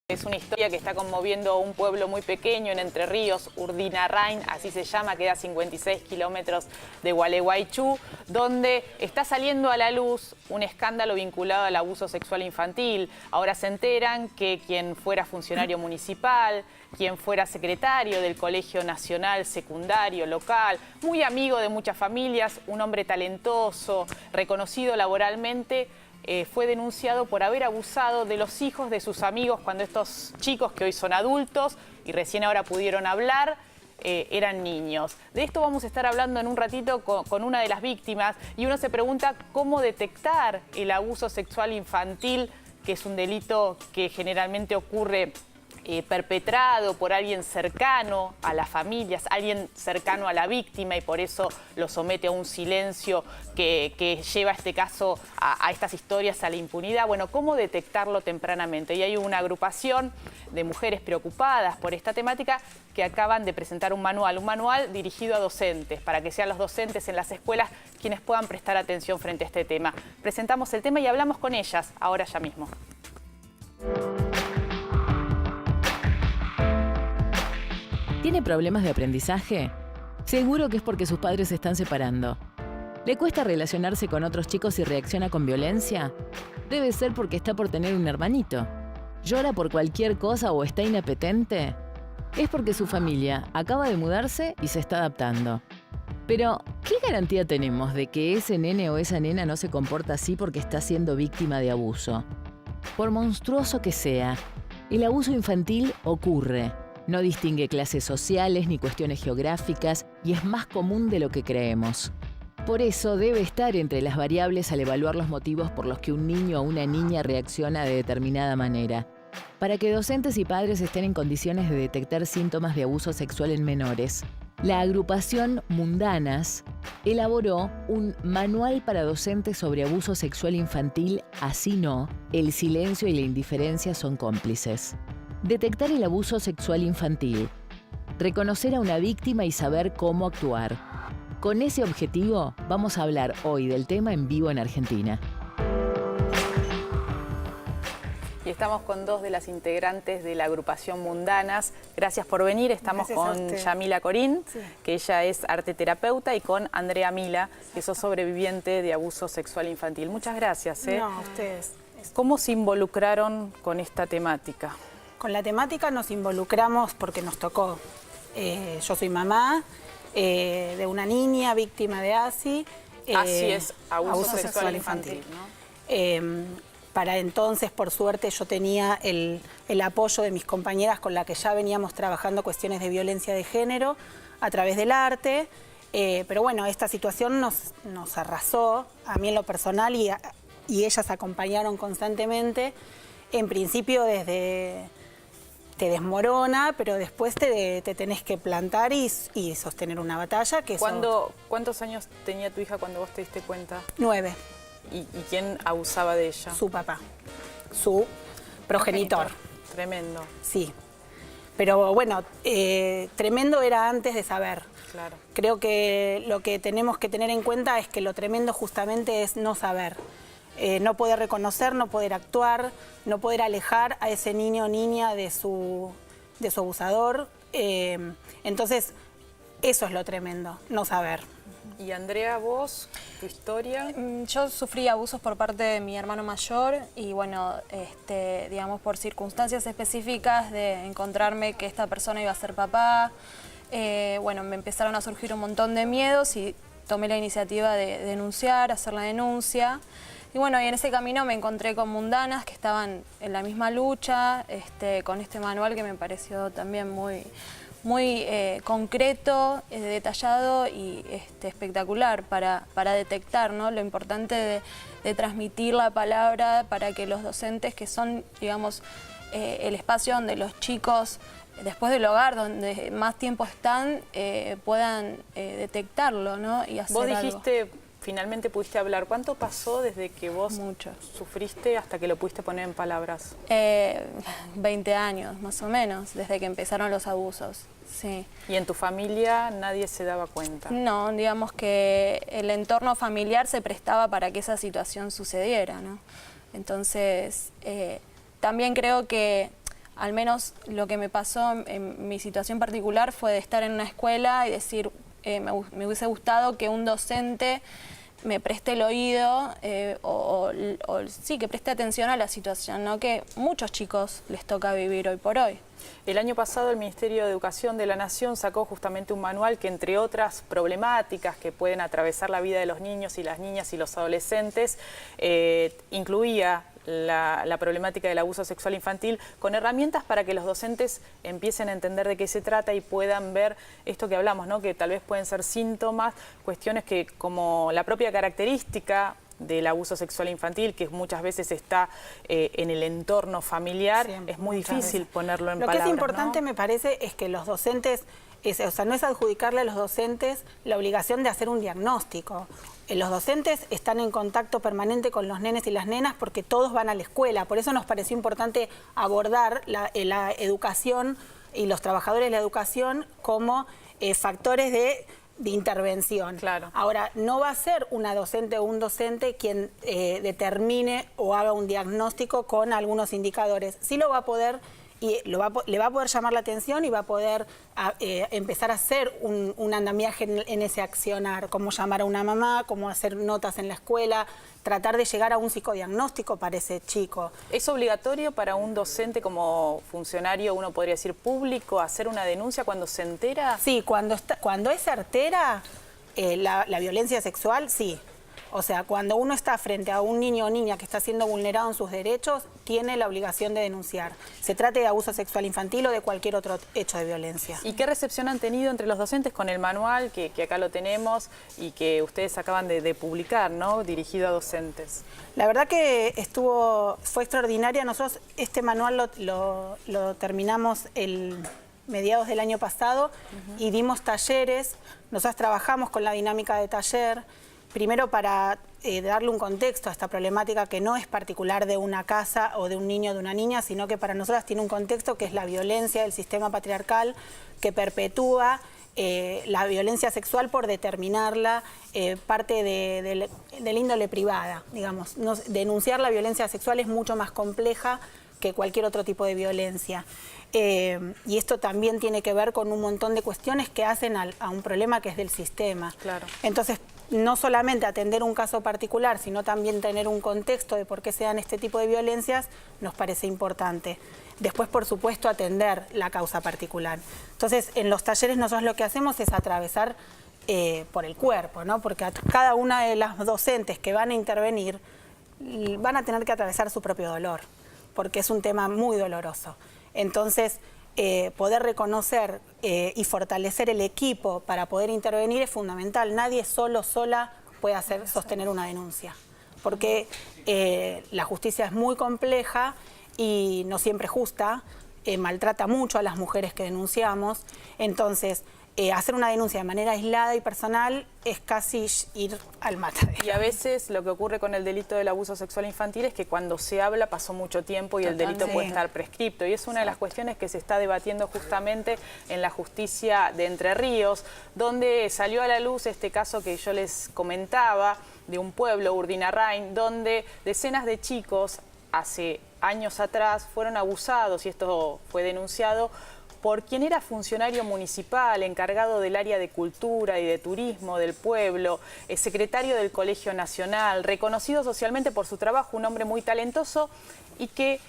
Es una historia que está conmoviendo a un pueblo muy pequeño en Entre Ríos, Urdinarrain, así se llama, queda a 56 kilómetros de Gualeguaychú, donde está saliendo a la luz un escándalo vinculado al abuso sexual infantil. Ahora se enteran que quien fuera funcionario municipal, quien fuera secretario del Colegio Nacional Secundario Local, muy amigo de muchas familias, un hombre talentoso, reconocido laboralmente, fue denunciado por haber abusado de los hijos de sus amigos cuando estos chicos, que hoy son adultos y recién ahora pudieron hablar, eran niños. De esto vamos a estar hablando en un ratito con una de las víctimas y uno se pregunta cómo detectar el abuso sexual infantil, que es un delito que generalmente ocurre perpetrado por alguien cercano a las familias, alguien cercano a la víctima, y por eso lo somete a un silencio que lleva este caso a estas historias a la impunidad. Bueno, ¿cómo detectarlo tempranamente? Y hay una agrupación de mujeres preocupadas por esta temática que acaban de presentar un manual dirigido a docentes, para que sean los docentes en las escuelas quienes puedan prestar atención frente a este tema. Presentamos el tema y hablamos con ellas ahora ya mismo. ¿Tiene problemas de aprendizaje? Seguro que es porque sus padres se están separando. ¿Le cuesta relacionarse con otros chicos y reacciona con violencia? Debe ser porque está por tener un hermanito. ¿Llora por cualquier cosa o está inapetente? Es porque su familia acaba de mudarse y se está adaptando. Pero, ¿qué garantía tenemos de que ese nene o esa nena no se comporta así porque está siendo víctima de abuso? Por monstruoso que sea, el abuso infantil ocurre. No distingue clases sociales ni cuestiones geográficas y es más común de lo que creemos. Por eso debe estar entre las variables al evaluar los motivos por los que un niño o una niña reacciona de determinada manera. Para que docentes y padres estén en condiciones de detectar síntomas de abuso sexual en menores, la agrupación Mundanas elaboró un manual para docentes sobre abuso sexual infantil. Así no, el silencio y la indiferencia son cómplices. Detectar el abuso sexual infantil, reconocer a una víctima y saber cómo actuar. Con ese objetivo vamos a hablar hoy del tema en vivo en Argentina. Y estamos con dos de las integrantes de la agrupación Mundanas. Gracias por venir. Estamos con Yamila Corín, que ella es arteterapeuta, y con Andrea Mila, que sos sobreviviente de abuso sexual infantil. Muchas gracias. No, a ustedes. ¿Cómo se involucraron con esta temática? Con la temática nos involucramos porque nos tocó. Yo soy mamá de una niña víctima de ASI. Así es, abuso sexual infantil, ¿no? Para entonces, por suerte, yo tenía el apoyo de mis compañeras con las que ya veníamos trabajando cuestiones de violencia de género a través del arte. Pero bueno, esta situación nos arrasó, a mí en lo personal, y ellas acompañaron constantemente. En principio te desmorona, pero después te tenés que plantar y sostener una batalla. ¿Cuántos años tenía tu hija cuando vos te diste cuenta? 9. ¿Y quién abusaba de ella? Su papá, su progenitor. Tremendo. Sí. Pero bueno, tremendo era antes de saber. Claro. Creo que lo que tenemos que tener en cuenta es que lo tremendo justamente es no saber. No poder reconocer, no poder actuar, no poder alejar a ese niño o niña de su abusador. Entonces, eso es lo tremendo, no saber. Y Andrea, vos, tu historia. Yo sufrí abusos por parte de mi hermano mayor y bueno, digamos por circunstancias específicas de encontrarme que esta persona iba a ser papá. Bueno, me empezaron a surgir un montón de miedos y tomé la iniciativa de denunciar, hacer la denuncia. Y bueno, y en ese camino me encontré con mundanas que estaban en la misma lucha, con este manual que me pareció también muy concreto, detallado y espectacular para detectar, ¿no? Lo importante de transmitir la palabra para que los docentes, que son, digamos, el espacio donde los chicos, después del hogar, donde más tiempo están, puedan detectarlo, ¿no? Y hacer vos algo. Dijiste, finalmente pudiste hablar. ¿Cuánto pasó desde que vos sufriste hasta que lo pudiste poner en palabras? 20 años, más o menos, desde que empezaron los abusos. Sí. ¿Y en tu familia nadie se daba cuenta? No, digamos que el entorno familiar se prestaba para que esa situación sucediera, ¿no? Entonces, también creo que al menos lo que me pasó en mi situación particular fue de estar en una escuela y decir, me hubiese gustado que un docente me preste el oído sí, que preste atención a la situación, ¿no? Que muchos chicos les toca vivir hoy por hoy. El año pasado el Ministerio de Educación de la Nación sacó justamente un manual que, entre otras problemáticas que pueden atravesar la vida de los niños y las niñas y los adolescentes, incluía la problemática del abuso sexual infantil, con herramientas para que los docentes empiecen a entender de qué se trata y puedan ver esto que hablamos, ¿no? Que tal vez pueden ser síntomas, cuestiones que, como la propia característica del abuso sexual infantil, que muchas veces está en el entorno familiar, siempre, es muy difícil ponerlo en palabras. Lo que es importante, ¿no? me parece, es que los docentes, o sea, no es adjudicarle a los docentes la obligación de hacer un diagnóstico. Los docentes están en contacto permanente con los nenes y las nenas porque todos van a la escuela. Por eso nos pareció importante abordar la educación y los trabajadores de la educación como factores de intervención. Claro. Ahora, no va a ser una docente o un docente quien determine o haga un diagnóstico con algunos indicadores. Sí lo va a poder y le va a poder llamar la atención y va a poder empezar a hacer un andamiaje en ese accionar, cómo llamar a una mamá, cómo hacer notas en la escuela, tratar de llegar a un psicodiagnóstico para ese chico. ¿Es obligatorio para un docente como funcionario, uno podría decir público, hacer una denuncia cuando se entera? Sí, cuando es certera la violencia sexual, sí. O sea, cuando uno está frente a un niño o niña que está siendo vulnerado en sus derechos, tiene la obligación de denunciar. Se trate de abuso sexual infantil o de cualquier otro hecho de violencia. ¿Y qué recepción han tenido entre los docentes con el manual, que acá lo tenemos y que ustedes acaban de publicar, ¿no? Dirigido a docentes? La verdad que fue extraordinaria. Nosotros este manual lo terminamos mediados del año pasado y dimos talleres. Nosotros trabajamos con la dinámica de taller. Primero para darle un contexto a esta problemática que no es particular de una casa o de un niño o de una niña, sino que para nosotras tiene un contexto que es la violencia del sistema patriarcal que perpetúa la violencia sexual por determinarla parte de la índole privada, digamos. Denunciar la violencia sexual es mucho más compleja que cualquier otro tipo de violencia. Y esto también tiene que ver con un montón de cuestiones que hacen a un problema que es del sistema. Claro. Entonces, no solamente atender un caso particular, sino también tener un contexto de por qué se dan este tipo de violencias, nos parece importante. Después, por supuesto, atender la causa particular. Entonces, en los talleres nosotros lo que hacemos es atravesar por el cuerpo, ¿no? Porque cada una de las docentes que van a intervenir van a tener que atravesar su propio dolor, porque es un tema muy doloroso. Entonces, poder reconocer y fortalecer el equipo para poder intervenir es fundamental. Nadie sola puede sostener una denuncia, porque la justicia es muy compleja y no siempre justa, maltrata mucho a las mujeres que denunciamos. Entonces, hacer una denuncia de manera aislada y personal es casi ir al matadero. Y a veces lo que ocurre con el delito del abuso sexual infantil es que cuando se habla pasó mucho tiempo y el delito puede estar prescripto. Y es una de las cuestiones que se está debatiendo justamente en la justicia de Entre Ríos, donde salió a la luz este caso que yo les comentaba de un pueblo, Urdinarrain, donde decenas de chicos hace años atrás fueron abusados, y esto fue denunciado por quien era funcionario municipal, encargado del área de cultura y de turismo del pueblo, secretario del Colegio Nacional, reconocido socialmente por su trabajo, un hombre muy talentoso y que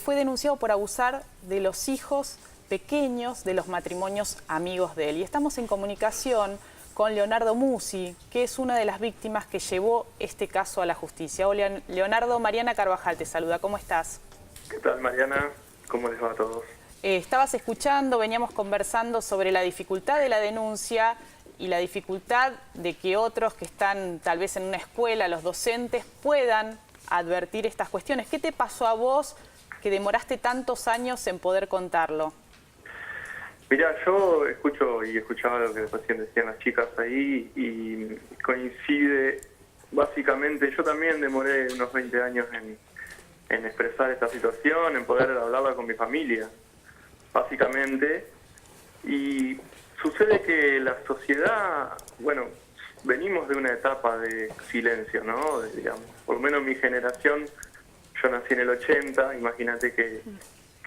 fue denunciado por abusar de los hijos pequeños de los matrimonios amigos de él. Y estamos en comunicación con Leonardo Musi, que es una de las víctimas que llevó este caso a la justicia. Hola, Leonardo, Mariana Carvajal te saluda, ¿cómo estás? ¿Qué tal, Mariana? ¿Cómo les va a todos? Estabas escuchando, veníamos conversando sobre la dificultad de la denuncia y la dificultad de que otros que están tal vez en una escuela, los docentes, puedan advertir estas cuestiones. ¿Qué te pasó a vos que demoraste tantos años en poder contarlo? Mira, yo escucho y escuchaba lo que recién decían las chicas ahí y coincide, básicamente, yo también demoré unos 20 años en expresar esta situación, en poder hablarla con mi familia, básicamente. Y sucede que la sociedad, bueno, venimos de una etapa de silencio, ¿no? Digamos, por lo menos mi generación, yo nací en el 80, imagínate que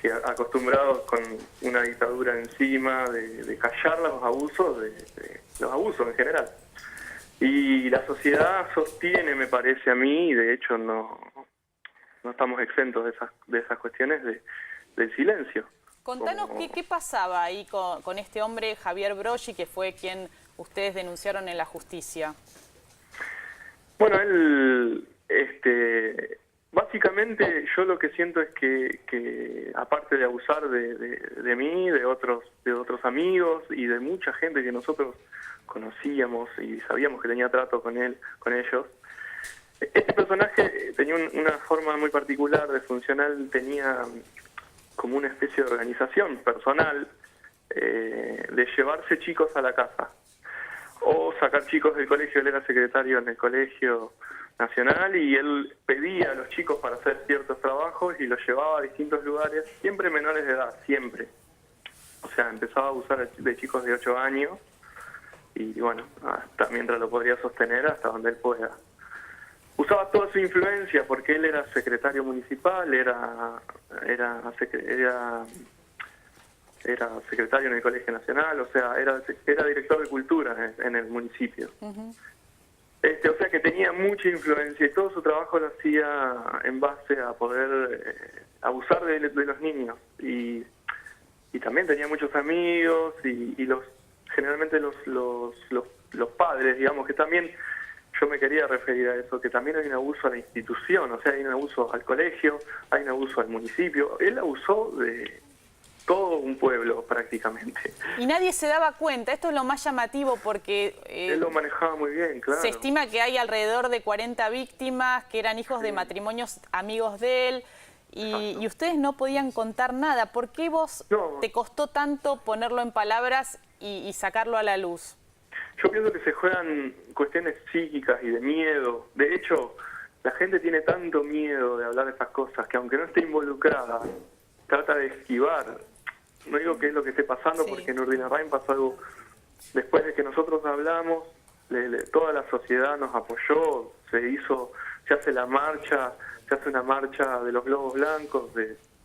que acostumbrados con una dictadura encima de callar los abusos, los abusos en general. Y la sociedad sostiene, me parece a mí, y de hecho no estamos exentos de esas cuestiones del silencio. Contanos qué pasaba ahí con este hombre, Javier Broggi, que fue quien ustedes denunciaron en la justicia. Bueno, él, básicamente yo lo que siento es que aparte de abusar de mí, de otros amigos y de mucha gente que nosotros conocíamos y sabíamos que tenía trato con ellos, este personaje tenía una forma muy particular de funcional, tenía como una especie de organización personal de llevarse chicos a la casa o sacar chicos del colegio. Él era secretario en el Colegio Nacional y él pedía a los chicos para hacer ciertos trabajos y los llevaba a distintos lugares, siempre menores de edad, siempre. O sea, empezaba a abusar de chicos de 8 años y bueno, hasta mientras lo podría sostener hasta donde él pueda. Usaba toda su influencia porque él era secretario municipal, era secretario en el Colegio Nacional, o sea, era director de cultura en el municipio. Uh-huh. O sea que tenía mucha influencia y todo su trabajo lo hacía en base a poder abusar de los niños. Y también tenía muchos amigos y generalmente los padres, digamos, que también yo me quería referir a eso, que también hay un abuso a la institución, o sea, hay un abuso al colegio, hay un abuso al municipio. Él abusó de todo un pueblo prácticamente. Y nadie se daba cuenta, esto es lo más llamativo porque... él lo manejaba muy bien, claro. Se estima que hay alrededor de 40 víctimas que eran hijos de matrimonios amigos de él y ustedes no podían contar nada. ¿Por qué te costó tanto ponerlo en palabras y sacarlo a la luz? Yo pienso que se juegan cuestiones psíquicas y de miedo. De hecho, la gente tiene tanto miedo de hablar de esas cosas que aunque no esté involucrada, trata de esquivar. No digo que es lo que esté pasando, porque en Urdinarrain pasó algo. Después de que nosotros hablamos, toda la sociedad nos apoyó, se hace la marcha, se hace una marcha de los globos blancos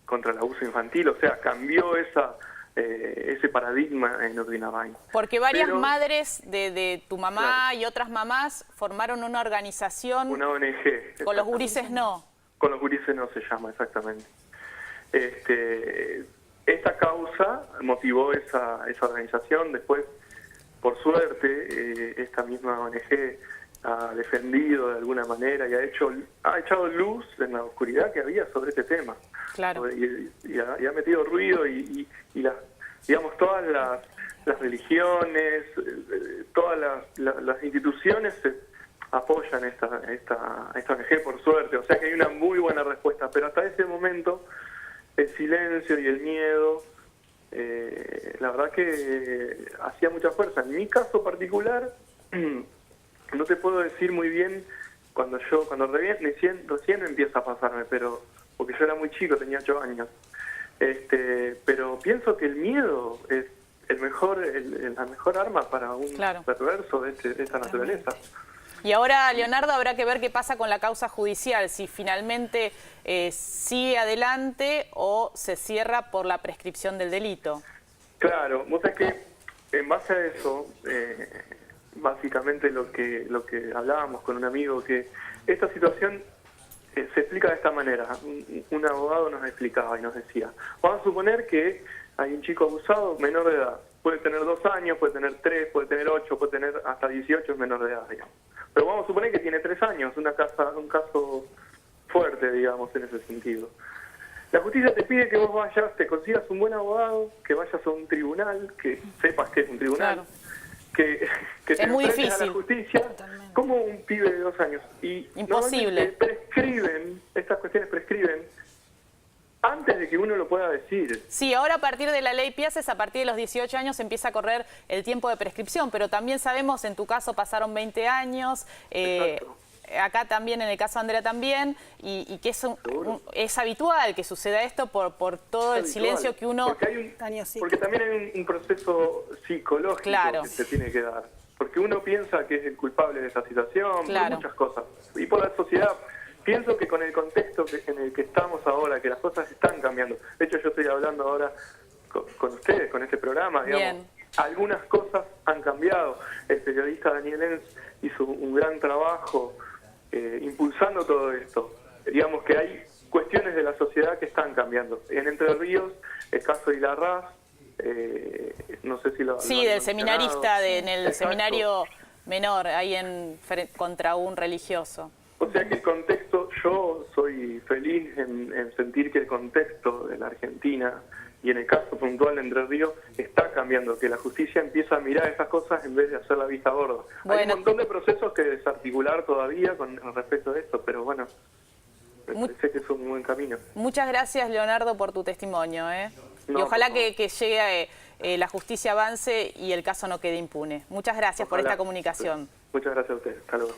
contra el abuso infantil, o sea, cambió ese paradigma en Urdinarrain. Porque varias madres de tu mamá y otras mamás formaron una organización. Una ONG. Con los gurises no. Con los gurises no se llama, exactamente. Esta causa motivó esa organización. Después, por suerte, esta misma ONG ha defendido de alguna manera y ha echado luz en la oscuridad que había sobre este tema. Claro. Y ha metido ruido y digamos, todas las religiones, todas las instituciones apoyan esta ONG, por suerte. O sea que hay una muy buena respuesta, pero hasta ese momento el silencio y el miedo, la verdad que hacía mucha fuerza. En mi caso particular, no te puedo decir muy bien cuando recién empieza a pasarme, pero porque yo era muy chico, tenía 8 años. Pero pienso que el miedo es la mejor arma para un perverso de esta naturaleza. Y ahora, Leonardo, habrá que ver qué pasa con la causa judicial, si finalmente sigue adelante o se cierra por la prescripción del delito. Claro, vos sabés que en base a eso, básicamente lo que hablábamos con un amigo, que esta situación se explica de esta manera. Un abogado nos explicaba y nos decía, vamos a suponer que hay un chico abusado menor de edad, puede tener 2 años, puede tener 3, puede tener 8, puede tener hasta 18, es menor de edad, digamos. Pero vamos a suponer que tiene 3 años, un caso fuerte, digamos, en ese sentido. La justicia te pide que vos vayas, te consigas un buen abogado, que vayas a un tribunal, que sepas que es un tribunal, que te enfrentes a la justicia. Totalmente. Como un pibe de 2 años. Y imposible. Estas cuestiones prescriben antes de que uno lo pueda decir. Sí, ahora a partir de la ley Piaces, a partir de los 18 años empieza a correr el tiempo de prescripción, pero también sabemos, en tu caso pasaron 20 años, acá también, en el caso de Andrea también, y que es habitual que suceda esto por todo el silencio que uno... Porque también hay un proceso psicológico que se tiene que dar. Porque uno piensa que es el culpable de esa situación, por muchas cosas. Y por la sociedad pienso que con el contexto en el que estamos ahora, que las cosas están cambiando, de hecho yo estoy hablando ahora con ustedes, con este programa, digamos, Bien. algunas cosas han cambiado. El periodista Daniel Enz hizo un gran trabajo impulsando todo esto. Digamos que hay cuestiones de la sociedad que están cambiando. En Entre Ríos, el caso de Larraz, no sé si lo Sí, lo han del seminarista en el Exacto. seminario menor, ahí contra un religioso. O sea que el contexto, yo soy feliz en sentir que el contexto de la Argentina y en el caso puntual de Entre Ríos está cambiando, que la justicia empieza a mirar esas cosas en vez de hacer la vista gorda. Hay Bueno. un montón de procesos que desarticular todavía con respecto a esto, pero bueno, me parece que es un buen camino. Muchas gracias, Leonardo, por tu testimonio. Y No, ojalá por favor. que llegue la justicia avance y el caso no quede impune. Muchas gracias por Ojalá. esta comunicación. Muchas gracias a ustedes. Hasta luego.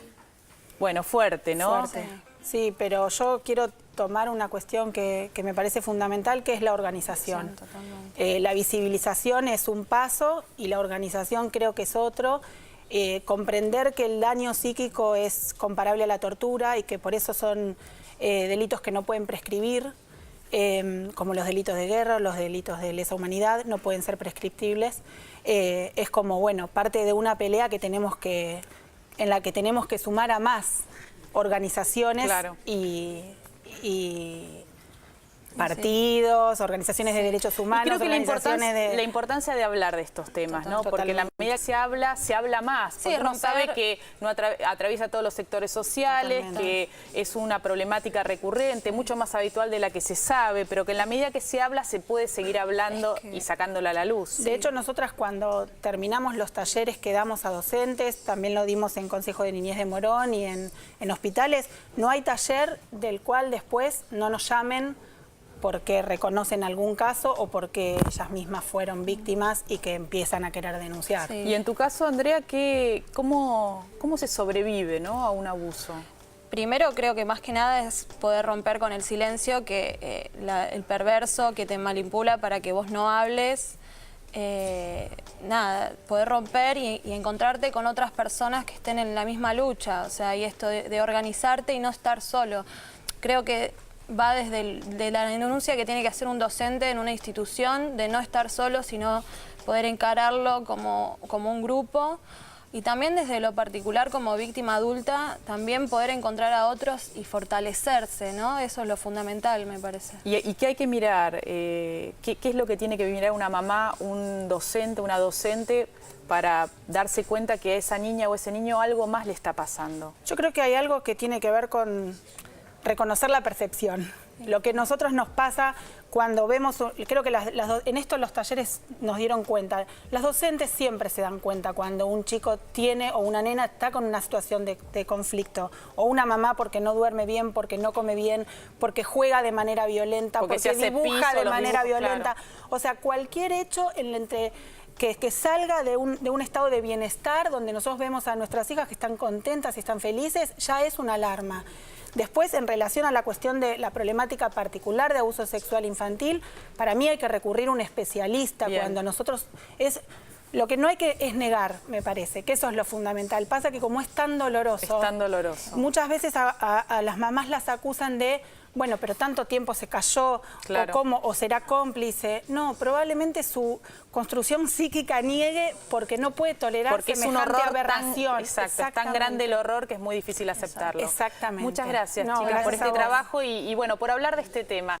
Bueno, fuerte, ¿no? Fuerte. Sí, pero yo quiero tomar una cuestión que me parece fundamental, que es la organización. Sí, totalmente. La visibilización es un paso y la organización creo que es otro. Comprender que el daño psíquico es comparable a la tortura y que por eso son delitos que no pueden prescribir, como los delitos de guerra, los delitos de lesa humanidad, no pueden ser prescriptibles. Es como, bueno, parte de una pelea que en la que tenemos que sumar a más organizaciones Claro. y partidos, organizaciones de derechos Y humanos, creo que organizaciones la importancia de hablar de estos temas, ¿no? Porque en la Totalmente. medida que se habla más. Sí, Porque uno romper- sabe que no atraviesa todos los sectores sociales, Totalmente. que es una problemática recurrente, mucho más habitual de la que se sabe, pero que en la medida que se habla se puede seguir hablando y sacándola a la luz. De hecho, nosotras cuando terminamos los talleres que damos a docentes, también lo dimos en Consejo de Niñez de Morón y en hospitales, no hay taller del cual después no nos llamen porque reconocen algún caso o porque ellas mismas fueron víctimas y que empiezan a querer denunciar. Sí. Y en tu caso, Andrea, ¿cómo se sobrevive, ¿no?, a un abuso? Primero creo que más que nada es poder romper con el silencio, que el perverso que te manipula para que vos no hables, nada, poder romper y encontrarte con otras personas que estén en la misma lucha, o sea, y esto de organizarte y no estar solo. Creo que va desde de la denuncia que tiene que hacer un docente en una institución, de no estar solo, sino poder encararlo como un grupo. Y también desde lo particular como víctima adulta, también poder encontrar a otros y fortalecerse, ¿no? Eso es lo fundamental, me parece. ¿Y qué hay que mirar? ¿Qué es lo que tiene que mirar una mamá, un docente, una docente para darse cuenta que a esa niña o ese niño algo más le está pasando? Yo creo que hay algo que tiene que ver con reconocer la percepción. Lo que a nosotros nos pasa cuando vemos, creo que en esto los talleres nos dieron cuenta, las docentes siempre se dan cuenta cuando un chico tiene o una nena está con una situación de conflicto, o una mamá porque no duerme bien, porque no come bien, porque juega de manera violenta, Porque se porque hace dibuja piso, de los manera dibujos, violenta. claro. O sea, cualquier hecho que salga de un estado de bienestar, donde nosotros vemos a nuestras hijas que están contentas y están felices, ya es una alarma. Después, en relación a la cuestión de la problemática particular de abuso sexual infantil, para mí hay que recurrir a un especialista. Bien. Cuando nosotros... Lo que no hay que es negar, me parece, que eso es lo fundamental. Pasa que como es tan doloroso... Es tan doloroso. Muchas veces a las mamás las acusan de, bueno, pero tanto tiempo se cayó, Claro. o será cómplice. No, probablemente su construcción psíquica niegue porque no puede tolerar Porque es un semejante horror aberración. exacto, es tan grande el horror que es muy difícil aceptarlo. Exactamente. Muchas gracias, No, chicas, gracias por a este vos. trabajo y bueno, por hablar de este tema.